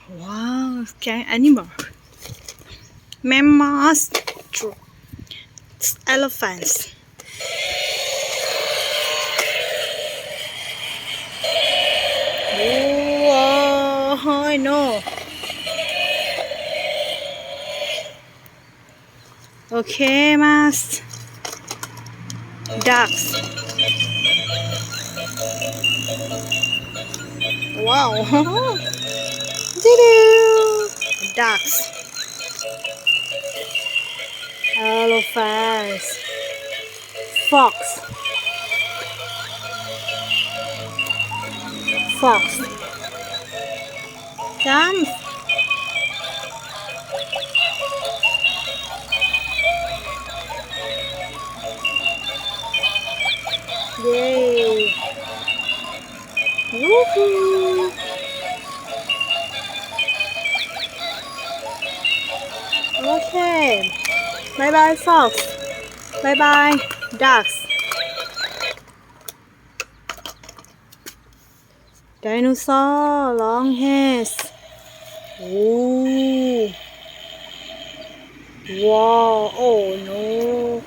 Wow, scary animal. Mammals, elephants. Oh, I know. Okay, mas. Ducks. Wow. Ducks. Elephants. Fox. Fox. Jump. Yay. Woohoo. Okay. Bye bye, fox. Bye bye, ducks. Dinosaur, long hairs. Oh. Wow. Oh no.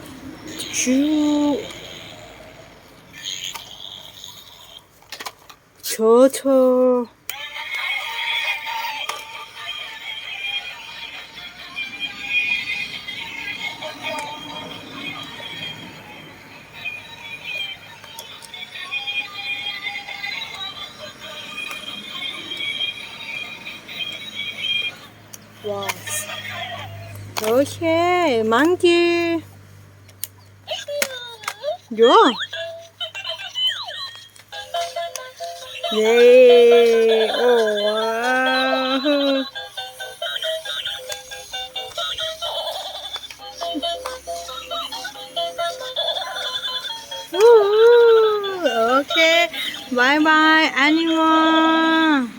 Choo. Turtle. Wow. Okay, monkey. Yeah. Yay. Oh, wow. Woo. Okay. Bye bye, animal.